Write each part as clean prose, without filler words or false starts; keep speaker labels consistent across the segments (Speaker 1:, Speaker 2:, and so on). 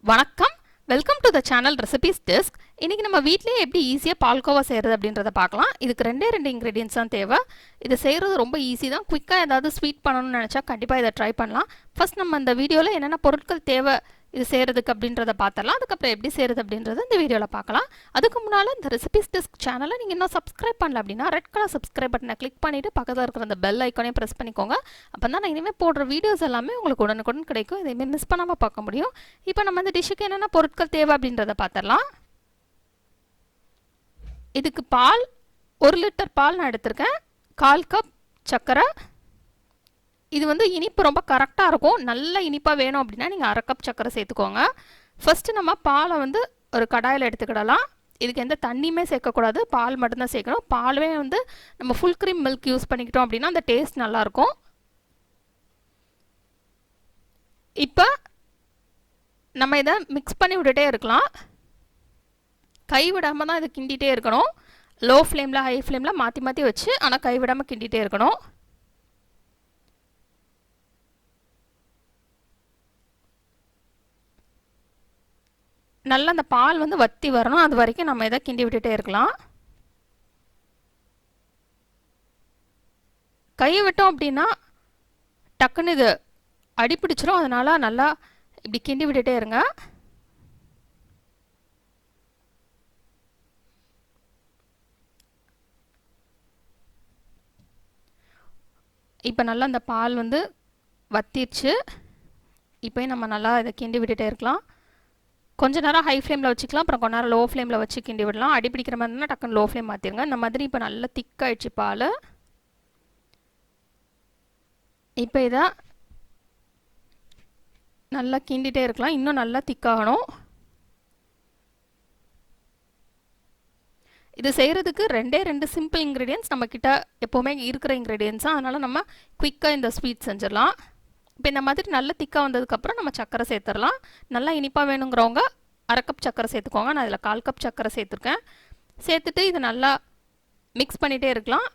Speaker 1: வணக்கம், welcome to the channel recipes desk. இன்றைக்கி நம்ம வீட்டிலேயே எப்படி ஈஸியாக பால்கோவா செய்கிறது அப்படின்றத பார்க்கலாம். இதுக்கு ரெண்டு இன்க்ரீடியன்ஸ் தான் தேவை. இது செய்கிறது ரொம்ப ஈஸி தான். குயிக்காக ஏதாவது ஸ்வீட் பண்ணணும்னு நினச்சா கண்டிப்பாக இதை ட்ரை பண்ணலாம். ஃபர்ஸ்ட் நம்ம இந்த வீடியோவில் என்னென்ன பொருட்கள் தேவை இது செய்கிறதுக்கு அப்படின்றத பார்த்துடலாம். அதுக்கப்புறம் எப்படி செய்கிறது அப்படின்றத இந்த வீடியோவில் பார்க்கலாம். அதுக்கு முன்னால் இந்த ரெசிபீஸ் டெஸ்க் சேனலை நீங்கள் இன்னும் சப்ஸ்கிரைப் பண்ணல அப்படின்னா ரெட் கலர் சப்ஸ்கிரைப் பட்டனை கிளிக் பண்ணிவிட்டு பக்கத்தில் இருக்கிற அந்த பெல் ஐக்கானே ப்ரெஸ் பண்ணிக்கோங்க. அப்போ தான் நான் இனிமேல் போடுற வீடியோஸ் எல்லாமே உங்களுக்கு உடனுக்குடன் கிடைக்கும். இதையுமே மிஸ் பண்ணாமல் பார்க்க முடியும். இப்போ நம்ம இந்த டிஷ்ஷுக்கு என்னென்ன பொருட்கள் தேவை அப்படின்றத பார்த்துடலாம். இதுக்கு பால் 1 லிட்டர் பால் நான் எடுத்திருக்கேன். 1/4 கப் சர்க்கரை. இது வந்து இனிப்பு ரொம்ப கரெக்டாக இருக்கும். நல்ல இனிப்பாக வேணும் அப்படின்னா நீங்கள் 1/2 கப் சர்க்கரை சேர்த்துக்கோங்க. ஃபஸ்ட்டு நம்ம பாலை வந்து ஒரு கடாயில் எடுத்துக்கிடலாம். இதுக்கு எந்த தண்ணியுமே சேர்க்கக்கூடாது, பால் மட்டும்தான் சேர்க்கணும். பாலுமே வந்து நம்ம ஃபுல் க்ரீம் மில்க் யூஸ் பண்ணிக்கிட்டோம் அப்படின்னா அந்த டேஸ்ட் நல்லாயிருக்கும். இப்போ நம்ம இதை மிக்ஸ் பண்ணி விட்டுட்டே இருக்கலாம். கை விடாமல் தான் இதை கிண்டிகிட்டே இருக்கணும். லோ ஃப்ளேமில் ஹை ஃப்ளேமில் மாற்றி மாற்றி வச்சு ஆனால் கை விடாமல் கிண்டிகிட்டே இருக்கணும். நல்லா அந்த பால் வந்து வற்றி வரணும். அது வரைக்கும் நம்ம இதை கிண்டி விட்டுட்டே இருக்கலாம். கையை விட்டோம் அப்படின்னா டக்குன்னு இது அடிப்பிடிச்சிரும். அதனால் நல்லா இப்படி கிண்டி விட்டுட்டே இருங்க. இப்போ நல்லா அந்த பால் வந்து வத்திடுச்சு. இப்போ நம்ம நல்லா இதை கிண்டி விட்டுட்டே இருக்கலாம். கொஞ்ச நேரம் ஹை ஃப்ளேமில் வச்சுக்கலாம், அப்புறம் கொஞ்ச நேரம் லோ ஃப்ளேமில் வச்சு கிண்டி விடலாம். அடி பிடிக்கிற மாதிரி இருந்தால் டக்குன்னு லோ ஃப்ளேம் மாற்றிடுங்க. இந்த மாதிரி இப்போ நல்லா திக்காயிடுச்சு பால். இப்போ இதை நல்லா கிண்டிகிட்டே இருக்கலாம். இன்னும் நல்லா திக்காகணும். இது செய்கிறதுக்கு 2 சிம்பிள் இன்க்ரீடியன்ஸ் நம்மக்கிட்ட எப்போவுமே இருக்கிற இன்க்ரீடியன்ஸ் தான். அதனால் நம்ம குயிக்காக இந்த ஸ்வீட் செஞ்சிடலாம். இப்போ இந்த மாதிரி நல்ல திக்காக வந்ததுக்கப்புறம் நம்ம சர்க்கரை சேர்த்துடலாம். நல்லா இனிப்பாக வேணுங்கிறவங்க 1/2 கப் சர்க்கரை சேர்த்துக்கோங்க. நான் இதில் 1/4 கப் சர்க்கரை சேர்த்துருக்கேன். சேர்த்துட்டு இதை நல்லா மிக்ஸ் பண்ணிகிட்டே இருக்கலாம்.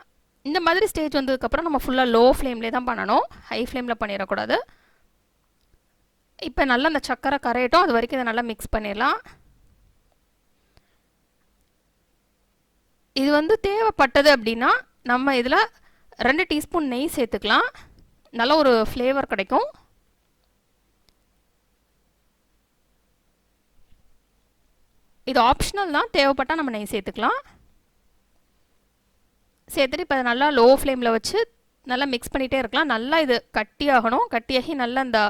Speaker 1: இந்த மாதிரி ஸ்டேஜ் வந்ததுக்கப்புறம் நம்ம ஃபுல்லாக லோ ஃப்ளேம்லேயே தான் பண்ணணும், ஹை ஃப்ளேமில் பண்ணிடக்கூடாது. இப்போ நல்லா அந்த சர்க்கரை கரையட்டும், அது வரைக்கும் இதை நல்லா மிக்ஸ் பண்ணிடலாம். இது வந்து தேவைப்பட்டது அப்படின்னா நம்ம இதில் 2 டீஸ்பூன் நெய் சேர்த்துக்கலாம். நல்ல ஒரு ஃப்ளேவர் கிடைக்கும். இது ஆப்ஷனல் தான், தேவைப்பட்டால் நம்ம நெய் சேர்த்துக்கலாம். சேர்த்துட்டு இப்போ நல்லா லோ ஃப்ளேமில் வச்சு நல்லா மிக்ஸ் பண்ணிகிட்டே இருக்கலாம். நல்லா இது கட்டியாகணும். கட்டியாகி நல்லா இந்த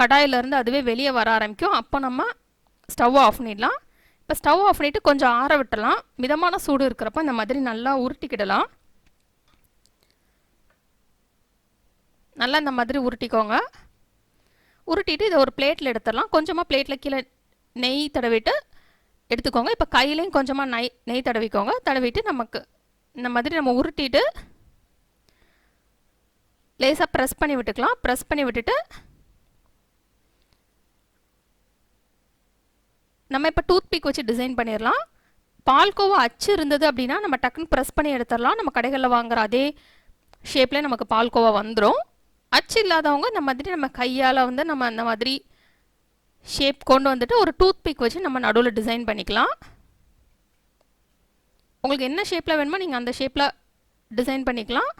Speaker 1: கடாயிலேருந்து அதுவே வெளியே வர ஆரம்பிக்கும். அப்போ நம்ம ஸ்டவ் ஆஃப் பண்ணிடலாம். இப்போ ஸ்டவ் ஆஃப் பண்ணிவிட்டு கொஞ்சம் ஆற விட்டுடலாம். மிதமான சூடு இருக்கிறப்ப இந்த மாதிரி நல்லா உருட்டிக்கிடலாம். நல்லா இந்த மாதிரி உருட்டிக்கோங்க. உருட்டிட்டு இதை ஒரு பிளேட்டில் எடுத்துடலாம். கொஞ்சமாக பிளேட்டில் கீழே நெய் தடவிட்டு எடுத்துக்கோங்க. இப்போ கையிலையும் கொஞ்சமாக நெய் தடவிக்கோங்க. தடவிட்டு நமக்கு இந்த மாதிரி நம்ம உருட்டிட்டு லேசாக ப்ரெஸ் பண்ணி விட்டுக்கலாம். ப்ரெஸ் பண்ணி விட்டுட்டு நம்ம இப்போ டூத் பிக் வச்சு டிசைன் பண்ணிடலாம். பால்கோவா அச்சு இருந்தது அப்படின்னா நம்ம டக்குன்னு ப்ரெஸ் பண்ணி எடுத்துடலாம். நம்ம கடைகளில் வாங்குகிற அதே ஷேப்லேயே நமக்கு பால்கோவா வந்துடும். அச்சு இல்லாதவங்க இந்த மாதிரி நம்ம கையால் வந்து நம்ம அந்த மாதிரி ஷேப் கொண்டு வந்துட்டு ஒரு டூத் பிக் வச்சு நம்ம நடுவில் டிசைன் பண்ணிக்கலாம். உங்களுக்கு என்ன ஷேப்பில் வேணுமோ நீங்கள் அந்த ஷேப்பில் டிசைன் பண்ணிக்கலாம்.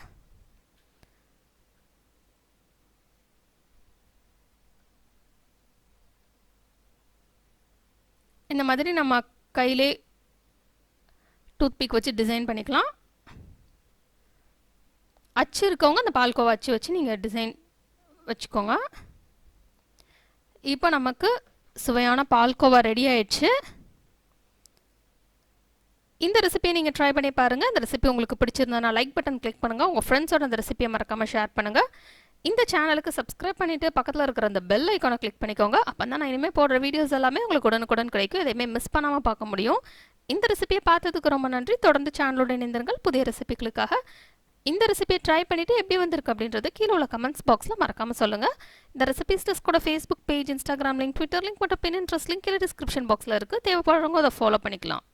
Speaker 1: இந்த மாதிரி நம்ம கையிலே டூத் பிக் வச்சு டிசைன் பண்ணிக்கலாம். அச்சு இருக்கவங்க அந்த பால்கோவா அச்சு வச்சு நீங்கள் டிசைன் வச்சுக்கோங்க. இப்போ நமக்கு சுவையான பால்கோவா ரெடி ஆயிடுச்சு. இந்த ரெசிபியை நீங்கள் ட்ரை பண்ணி பாருங்கள். இந்த ரெசிபி உங்களுக்கு பிடிச்சிருந்தா லைக் பட்டன் கிளிக் பண்ணுங்கள். உங்கள் ஃப்ரெண்ட்ஸோட அந்த ரெசிபியை மறக்காமல் ஷேர் பண்ணுங்கள். இந்த சேனலுக்கு சப்ஸ்கிரைப் பண்ணிவிட்டு பக்கத்தில் இருக்கிற அந்த பெல் ஐக்கானை கிளிக் பண்ணிக்கோங்க. அப்போ தான் நான் இனிமேல் போடுற வீடியோஸ் எல்லாமே உங்களுக்கு உடனுக்குடன் கிடைக்கும். எதையுமே மிஸ் பண்ணாமல் பார்க்க முடியும். இந்த ரெசிபியை பார்த்ததுக்கு ரொம்ப நன்றி. தொடர்ந்து சேனலோட இணைந்திருங்கள் புதிய ரெசிபிகளுக்காக. இந்த ரெசிபியை ட்ரை பண்ணிவிட்டு எப்படி வந்திருக்கு அப்படின்றது கீழே உள்ள கமெண்ட்ஸ் பாக்ஸில் மறக்காமல் சொல்லுங்கள். இந்த ரெசிபிஸ் டெஸ்கோட Facebook page, Instagram link, Twitter link மற்றும் பின்இன்ட்ரெஸ்ட் லிங்க் கீழே டிஸ்கிரிப்ஷன் பாக்ஸில் இருக்குது. தேவைப்படுறவங்க அதை ஃபாலோ பண்ணிக்கலாம்.